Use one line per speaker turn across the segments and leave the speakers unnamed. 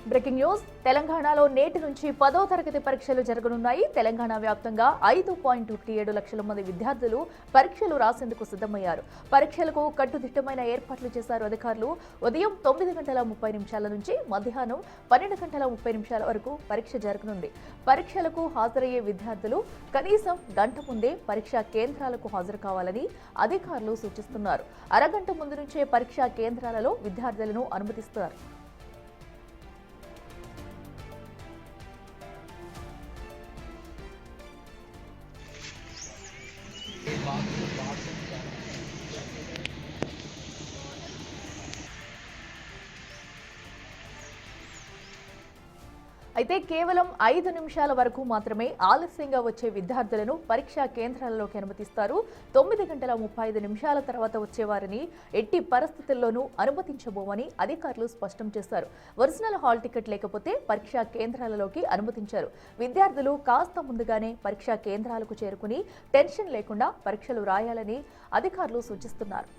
Breaking news తెలంగాణలో నేటి నుంచి 10వ తరగతి పరీక్షలు జరగనున్నాయి. తెలంగాణ వ్యాప్తంగా 5.17 లక్షల మంది విద్యార్థులు పరీక్షలు రాసేందుకు సిద్ధమయ్యారు. పరీక్షలకు కట్టుదిట్టమైన ఏర్పాట్లు చేశారు అధికారులు. ఉదయం 9:30 నుంచి మధ్యాహ్నం 12:30 వరకు పరీక్ష జరగనుంది. పరీక్షలకు హాజరయ్యే విద్యార్థులు కనీసం గంట ముందే పరీక్షా కేంద్రాలకు హాజరు కావాలని అధికారులు సూచిస్తున్నారు. అరగంట ముందు నుంచే పరీక్షా కేంద్రాలలో విద్యార్థులను అనుమతిస్తారు. అయితే కేవలం 5 నిమిషాల వరకు మాత్రమే ఆలస్యంగా వచ్చే విద్యార్థులను పరీక్షా కేంద్రాలలోకి అనుమతిస్తారు. 9:35 తర్వాత వచ్చేవారిని ఎట్టి పరిస్థితుల్లోనూ అనుమతించబోమని అధికారులు స్పష్టం చేశారు. ఒరిజినల్ హాల్ టికెట్ లేకపోతే పరీక్షా కేంద్రాలలోకి అనుమతించారు. విద్యార్థులు కాస్త ముందుగానే పరీక్షా కేంద్రాలకు చేరుకుని టెన్షన్ లేకుండా పరీక్షలు రాయాలని అధికారులు సూచిస్తున్నారు.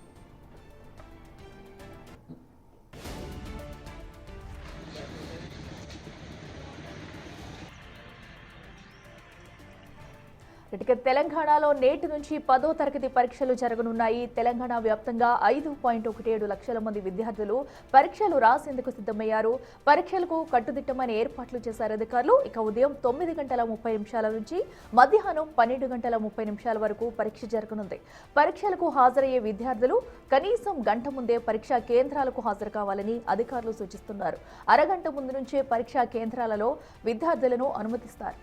ఇక తెలంగాణలో నేటి నుంచి 10వ తరగతి పరీక్షలు జరగనున్నాయి. తెలంగాణ వ్యాప్తంగా 5.17 లక్షల మంది విద్యార్థులు పరీక్షలు రాసేందుకు సిద్ధమయ్యారు. పరీక్షలకు కట్టుదిట్టమైన ఏర్పాట్లు చేశారు అధికారులు. ఇక ఉదయం 9:30 నుంచి మధ్యాహ్నం 12:30 వరకు పరీక్ష జరగనుంది. పరీక్షలకు హాజరయ్యే విద్యార్థులు కనీసం గంట ముందే పరీక్షా కేంద్రాలకు హాజరు కావాలని అధికారులు సూచిస్తున్నారు. అరగంట ముందు నుంచే పరీక్షా కేంద్రాలలో విద్యార్థులను అనుమతిస్తారు.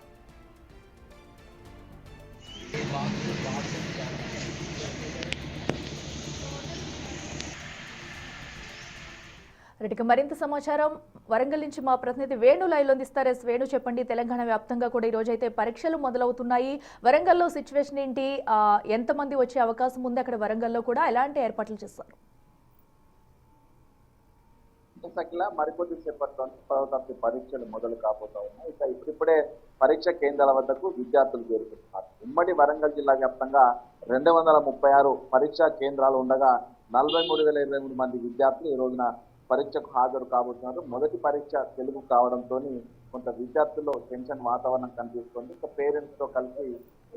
మరింత సమాచారం వరంగల్ నుంచి మా ప్రతినిధి వేణు లైవ్ లో అందిస్తారు. వేణు, చెప్పండి. తెలంగాణ వ్యాప్తంగా కూడా ఈ రోజు అయితే పరీక్షలు మొదలవుతున్నాయి. వరంగల్లో సిచ్యువేషన్ ఏంటి? ఎంతమంది వచ్చే అవకాశం ఉంది? అక్కడ వరంగల్లో కూడా ఎలాంటి ఏర్పాట్లు చేస్తారు?
మరికొద్ది సేపట్లో 10వ తరగతి పరీక్షలు మొదలు కాబోతా ఉన్నాయి. ఇక ఇప్పుడిప్పుడే పరీక్ష కేంద్రాల వద్దకు విద్యార్థులు చేరుకుంటున్నారు. ఉమ్మడి వరంగల్ జిల్లా వ్యాప్తంగా 236 పరీక్షా కేంద్రాలు ఉండగా 43,023 మంది విద్యార్థులు ఈ రోజున పరీక్షకు హాజరు కాబోతున్నారు. మొదటి పరీక్ష తెలుగు కావడంతో కొంత విద్యార్థుల్లో టెన్షన్ వాతావరణం కనిపిస్తుంది. ఇక పేరెంట్స్ తో కలిసి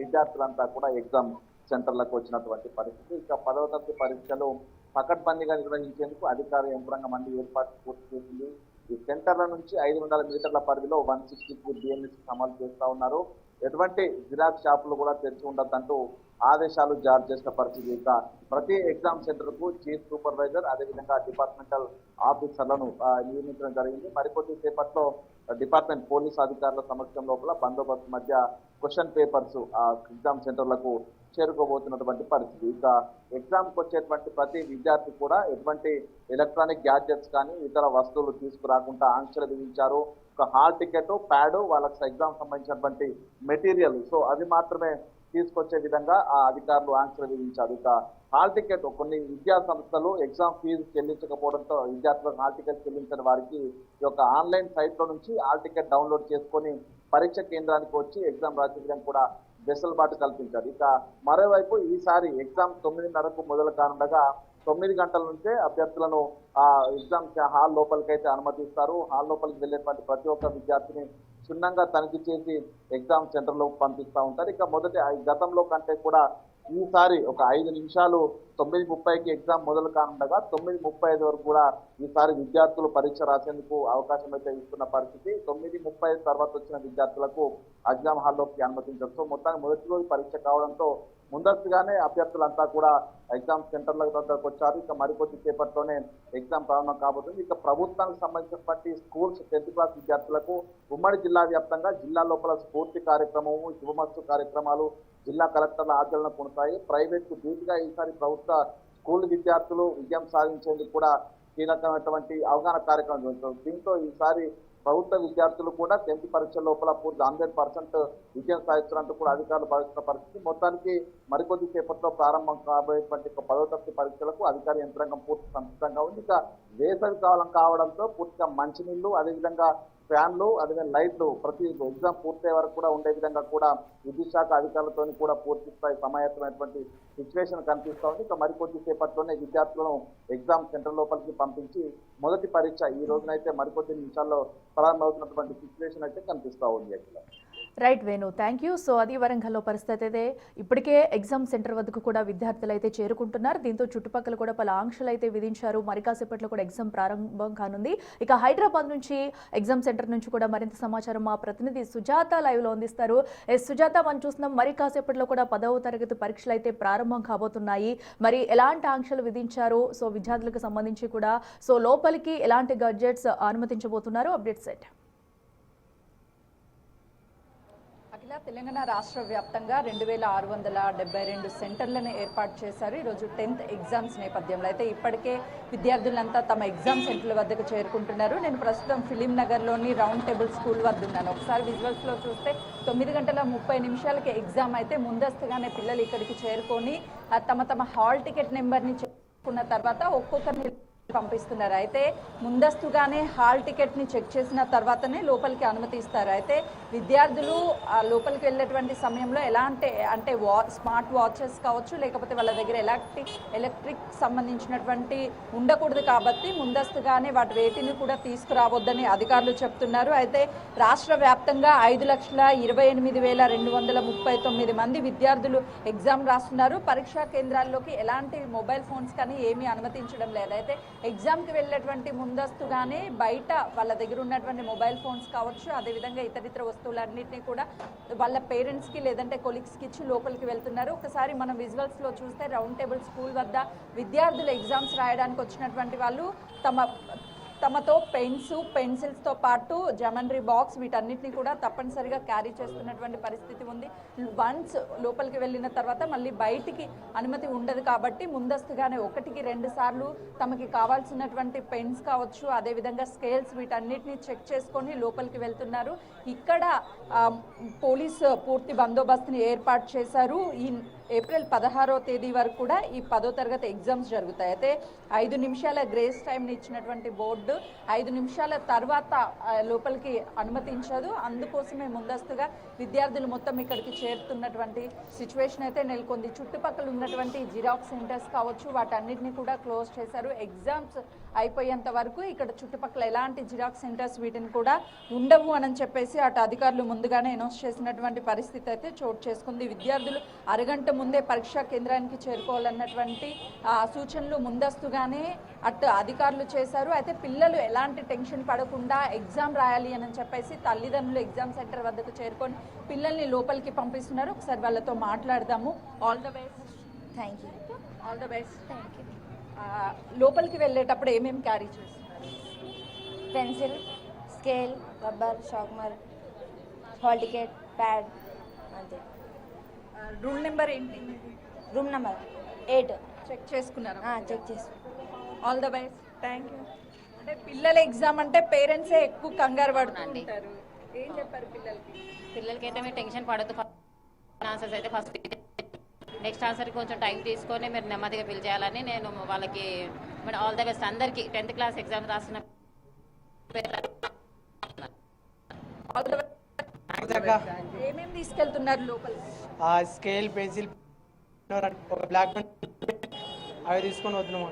విద్యార్థులంతా కూడా ఎగ్జామ్ సెంటర్లకు వచ్చినటువంటి పరిస్థితి. ఇక 10వ తరగతి పరీక్షలు పకడ్బందీగా నిర్వహించేందుకు అధికార యంత్రాంగం అన్ని ఏర్పాట్లు పూర్తి చేసింది. ఈ సెంటర్ల నుంచి 500 మీటర్ల పరిధిలో 163 BMS అమలు చేస్తా ఉన్నారు. ఎటువంటి జిరాక్స్ షాపులు కూడా తెరిచి ఉండొద్దంటూ ఆదేశాలు జారీ చేసిన పరిస్థితి. ఇక ప్రతి ఎగ్జామ్ సెంటర్ కు చీఫ్ సూపర్వైజర్ అదేవిధంగా డిపార్ట్మెంటల్ ఆఫీసర్లను నియమించడం జరిగింది. మరికొద్ది సేపట్లో డిపార్ట్మెంట్ పోలీసు అధికారుల సమక్షం లోపల బందోబస్తు మధ్య క్వశ్చన్ పేపర్స్ ఎగ్జామ్ సెంటర్లకు చేరుకోబోతున్నటువంటి పరిస్థితి. ఇక ఎగ్జామ్కి వచ్చేటువంటి ప్రతి విద్యార్థి కూడా ఎటువంటి ఎలక్ట్రానిక్ గ్యాడ్జెట్స్ కానీ ఇతర వస్తువులు తీసుకురాకుండా ఆంక్షలు విధించారు. ఒక హాల్ టికెట్, ప్యాడ్, వాళ్ళకి ఎగ్జామ్ సంబంధించినటువంటి మెటీరియల్ అది మాత్రమే తీసుకొచ్చే విధంగా ఆ అధికారులు ఆంక్షలు విధించారు. ఇక హాల్ టికెట్ కొన్ని విద్యా సంస్థలు ఎగ్జామ్ ఫీజు చెల్లించకపోవడంతో విద్యార్థులకు హాల్ టికెట్ చెల్లించిన వారికి ఈ యొక్క ఆన్లైన్ సైట్లో నుంచి హాల్ టికెట్ డౌన్లోడ్ చేసుకొని పరీక్ష కేంద్రానికి వచ్చి ఎగ్జామ్ రాసేయడం కూడా వెసులుబాటు కల్పించారు. ఇక మరోవైపు ఈసారి ఎగ్జామ్ 9:30కు మొదలు కానుండగా 9 గంటల నుంచే అభ్యర్థులను ఎగ్జామ్ హాల్ లోపలికైతే అనుమతిస్తారు. హాల్ లోపలికి వెళ్ళేటువంటి ప్రతి ఒక్క విద్యార్థిని క్షుణ్ణంగా తనిఖీ చేసి ఎగ్జామ్ సెంటర్లో పంపిస్తూ ఉంటారు. ఇక మొదటి గతంలో కంటే కూడా ఈసారి ఒక 5 నిమిషాలు 9:30కి ఎగ్జామ్ మొదలు కానుండగా 9:35 వరకు కూడా ఈసారి విద్యార్థులు పరీక్ష రాసేందుకు అవకాశం అయితే ఇస్తున్న పరిస్థితి. 9:30 తర్వాత వచ్చిన విద్యార్థులకు ఎగ్జామ్ హాల్లోకి అనుమతించారు. సో మొత్తానికి మొదటి రోజు పరీక్ష కావడంతో ముందస్తుగానే అభ్యర్థులంతా కూడా ఎగ్జామ్ సెంటర్ల వద్దకు వచ్చారు. ఇక మరికొద్ది సేపట్లోనే ఎగ్జామ్ ప్రారంభం కాబోతుంది. ఇక ప్రభుత్వానికి సంబంధించినటువంటి స్కూల్స్ 10th క్లాస్ విద్యార్థులకు ఉమ్మడి జిల్లా వ్యాప్తంగా జిల్లా లోపల స్ఫూర్తి కార్యక్రమము, శుభమస్తు కార్యక్రమాలు జిల్లా కలెక్టర్ల ఆచరణ కొనసాగి ప్రైవేట్ కు ధీటుగా ఈసారి ప్రభుత్వ స్కూల్ విద్యార్థులు విజయం సాధించేందుకు కూడా కీలకమైనటువంటి అవగాహన కార్యక్రమం జరుగుతుంది. దీంతో ఈసారి ప్రభుత్వ విద్యార్థులు కూడా 10th పరీక్ష లోపల పూర్తి 100% విజయం సాధిస్తున్నట్టు కూడా అధికారులు భావిస్తున్న పరిస్థితి. మొత్తానికి మరికొద్ది సేపట్లో ప్రారంభం కాబోయేటువంటి 10వ తరగతి పరీక్షలకు అధికార యంత్రాంగం పూర్తి సంసిద్ధంగా ఉంది. ఇక వేసవి కాలం కావడంతో పూర్తిగా మంచినీళ్లు అదేవిధంగా ఫ్యాన్లు అదే లైట్లు ప్రతి ఎగ్జామ్ పూర్తయ్యే వరకు కూడా ఉండే విధంగా కూడా విద్యుత్ శాఖ అధికారులతో కూడా పూర్తి స్థాయి సమాయత్తమైనటువంటి సిచ్యువేషన్ కనిపిస్తూ ఉంది. ఇక మరికొద్ది సేపట్లోనే విద్యార్థులను ఎగ్జామ్ సెంటర్ లోపలికి పంపించి మొదటి పరీక్ష ఈ రోజునైతే మరికొద్ది నిమిషాల్లో ప్రారంభమవుతున్నటువంటి సిచ్యువేషన్ అయితే కనిపిస్తూ ఉంది.
Right Venu, thank you. So అది వరంగల్లో పరిస్థితి అయితే ఇప్పటికే ఎగ్జామ్ సెంటర్ వద్దకు కూడా విద్యార్థులు అయితే చేరుకుంటున్నారు. దీంతో చుట్టుపక్కల కూడా పలు ఆంక్షలు అయితే విధించారు. మరి కాసేపట్లో కూడా ఎగ్జామ్ ప్రారంభం కానుంది. ఇక హైదరాబాద్ నుంచి ఎగ్జామ్ సెంటర్ నుంచి కూడా మరింత సమాచారం మా ప్రతినిధి సుజాత లైవ్ లో అందిస్తారు. సుజాత, మనం చూస్తున్నాం మరి కాసేపట్లో కూడా 10వ తరగతి పరీక్షలు అయితే ప్రారంభం కాబోతున్నాయి. మరి ఎలాంటి ఆంక్షలు విధించారు? సో విద్యార్థులకు సంబంధించి కూడా సో లోపలికి ఎలాంటి గడ్జెట్స్ అనుమతించబోతున్నారు? Update set.
తెలంగాణ రాష్ట్ర వ్యాప్తంగా 2672 సెంటర్లను ఏర్పాటు చేశారు. ఈరోజు 10th ఎగ్జామ్స్ నేపథ్యంలో అయితే ఇప్పటికే విద్యార్థులంతా తమ ఎగ్జామ్ సెంటర్ల వద్దకు చేరుకుంటున్నారు. నేను ప్రస్తుతం ఫిలిం నగర్లోని రౌండ్ టేబుల్ స్కూల్ వద్ద ఉన్నాను. ఒకసారి విజువల్స్లో చూస్తే 9:30 ఎగ్జామ్ అయితే ముందస్తుగానే పిల్లలు ఇక్కడికి చేరుకొని తమ హాల్ టికెట్ నెంబర్ని చెప్పుకున్న తర్వాత ఒక్కొక్కరిని పంపిస్తున్నారు. అయితే ముందస్తుగానే హాల్ టికెట్ని చెక్ చేసిన తర్వాతనే లోపలికి అనుమతిస్తారు. అయితే విద్యార్థులు లోపలికి వెళ్ళేటువంటి సమయంలో ఎలాంటి అంటే స్మార్ట్ వాచెస్ కావచ్చు, లేకపోతే వాళ్ళ దగ్గర ఎలక్ట్రిక్ సంబంధించినటువంటి ఉండకూడదు కాబట్టి ముందస్తుగానే వాటి వేటిని కూడా తీసుకురావద్దని అధికారులు చెప్తున్నారు. అయితే రాష్ట్ర వ్యాప్తంగా 5,28,239 మంది విద్యార్థులు ఎగ్జామ్ రాస్తున్నారు. పరీక్షా కేంద్రాల్లోకి ఎలాంటి మొబైల్ ఫోన్స్ కానీ ఏమీ అనుమతించడం లేదు. అయితే ఎగ్జామ్కి వెళ్ళేటువంటి ముందస్తుగానే బయట వాళ్ళ దగ్గర ఉన్నటువంటి మొబైల్ ఫోన్స్ కావచ్చు, అదేవిధంగా ఇతరితర వస్తువులన్నింటినీ కూడా వాళ్ళ పేరెంట్స్కి లేదంటే కొలీగ్స్కి ఇచ్చి లోపలికి వెళ్తున్నారు. ఒకసారి మనం విజువల్స్లో చూస్తే రౌండ్ టేబుల్ స్కూల్ వద్ద విద్యార్థులు ఎగ్జామ్స్ రాయడానికి వచ్చినటువంటి వాళ్ళు తమతో పెన్స్, పెన్సిల్స్తో పాటు జమనరీ బాక్స్ వీటన్నిటిని కూడా తప్పనిసరిగా క్యారీ చేస్తున్నటువంటి పరిస్థితి ఉంది. వన్స్ లోపలికి వెళ్ళిన తర్వాత మళ్ళీ బయటికి అనుమతి ఉండదు కాబట్టి ముందస్తుగానే 1-2 సార్లు తమకి కావాల్సినటువంటి పెన్స్ కావచ్చు, అదేవిధంగా స్కేల్స్ వీటన్నిటిని చెక్ చేసుకొని లోపలికి వెళ్తున్నారు. ఇక్కడ పోలీసు పూర్తి బందోబస్తుని ఏర్పాటు చేశారు. ఈ ఏప్రిల్ 16వ తేదీ వరకు కూడా ఈ 10వ తరగతి ఎగ్జామ్స్ జరుగుతాయి. అయితే 5 నిమిషాల గ్రేస్ టైంని ఇచ్చినటువంటి బోర్డు 5 నిమిషాల తర్వాత లోపలికి అనుమతించదు. అందుకోసమే ముందస్తుగా విద్యార్థులు మొత్తం ఇక్కడికి చేరుతున్నటువంటి సిచ్యువేషన్ అయితే నెలకొంది. చుట్టుపక్కల ఉన్నటువంటి జిరాక్స్ సెంటర్స్ కావచ్చు వాటన్నిటిని కూడా క్లోజ్ చేశారు. ఎగ్జామ్స్ అయిపోయేంత వరకు ఇక్కడ చుట్టుపక్కల ఎలాంటి జిరాక్స్ సెంటర్స్ వీటిని కూడా ఉండవు అని చెప్పేసి అటు అధికారులు ముందుగానే అనౌన్స్ చేసినటువంటి పరిస్థితి అయితే చోటు చేసుకుంది. విద్యార్థులు అరగంట ముందే పరీక్షా కేంద్రానికి చేరుకోవాలన్నటువంటి సూచనలు ముందస్తుగానే అటు అధికారులు చేశారు. అయితే పిల్లలు ఎలాంటి టెన్షన్ పడకుండా ఎగ్జామ్ రాయాలి అని చెప్పేసి తల్లిదండ్రులు ఎగ్జామ్ సెంటర్ వద్దకు చేరుకొని పిల్లల్ని లోపలికి పంపిస్తున్నారు. ఒకసారి వాళ్ళతో మాట్లాడదాము. All the best.
Thank you.
All the best.
Thank you.
లోపలికి వెళ్ళేటప్పుడు ఏమేమి క్యారీ చేస్తున్నారు?
Pencil, scale, rubber, sharpener, hall ticket, pad, అంతే.
రూల్ నెంబర్ ఏంటి?
రూమ్ నెంబర్ 8
చెక్ చేసుకున్నారు.
చెక్ చేసి.
All the best. Thank you. అంటే పిల్లల ఎగ్జామ్ అంటే పేరెంట్సే ఎక్కువ కంగారు పడుతుంటారు. ఏం చెప్పారు పిల్లలకి
అయితే మీరు టెన్షన్ పడద్దు. ఆన్సర్స్ అయితే ఫస్ట్ నెక్స్ట్ ఆన్సర్కి కొంచెం టైం తీసుకొని మీరు నెమ్మదిగా ఫిల్ చేయాలని నేను వాళ్ళకి ఆల్ ద బెస్ట్ అందరికీ 10th క్లాస్ ఎగ్జామ్ రాసిన
ఏమేమి తీసుకెళ్తున్నారు లోపలికి?
స్కేల్, పెన్సిల్, ఒక బ్లాక్ పెన్ అవి తీసుకొని వద్దున్నాం.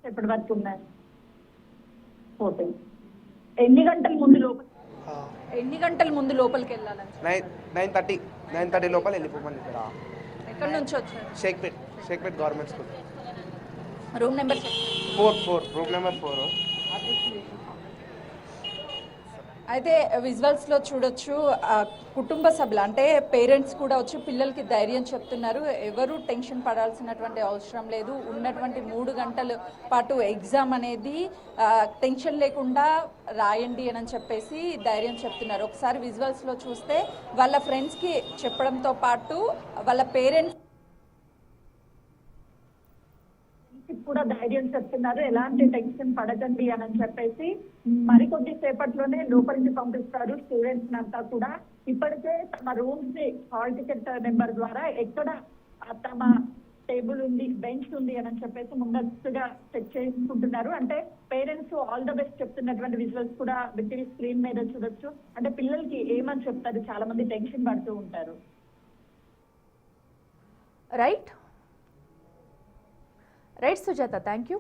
ఎప్పటి వరకు ఉన్నాయి? ఓకే. ఎన్ని గంటల ముందు లోపలికి వెళ్ళాలని?
9:30 లోపల వెళ్ళిపోమని.
ఎక్కడి నుంచి వచ్చారు?
Shaikpet government school.
Room number
4 room number 4.
అయితే విజువల్స్లో చూడొచ్చు కుటుంబ సభ్యులు అంటే పేరెంట్స్ కూడా వచ్చి పిల్లలకి ధైర్యం చెప్తున్నారు. ఎవరు టెన్షన్ పడాల్సినటువంటి అవసరం లేదు. ఉన్నటువంటి 3 గంటల పాటు ఎగ్జామ్ అనేది టెన్షన్ లేకుండా రాయండి అని చెప్పేసి ధైర్యం చెప్తున్నారు. ఒకసారి విజువల్స్లో చూస్తే వాళ్ళ ఫ్రెండ్స్కి చెప్పడంతో పాటు వాళ్ళ పేరెంట్స్
కూడా ధైర్యం చెప్తున్నారు. ఎలాంటి టెన్షన్ పడకండి అని చెప్పేసి మరికొద్ది సేపట్లోనే లోపలికి పంపిస్తారు స్టూడెంట్స్ అంతా కూడా. ఇప్పటికే తమ రూమ్స్ ని హాల్ టికెట్ నెంబర్ ద్వారా ఎక్కడ తమ టేబుల్ ఉంది, బెంచ్ ఉంది అని చెప్పేసి ముందస్తుగా చెక్ చేసుకుంటున్నారు. అంటే పేరెంట్స్ ఆల్ ద బెస్ట్ చెప్తున్నటువంటి విజువల్స్ కూడా బిగ్ స్క్రీన్ మీద చూడొచ్చు. అంటే పిల్లలకి ఏమని చెప్తారు, చాలా మంది టెన్షన్ పడుతూ ఉంటారు.
Right Sujatha, thank you.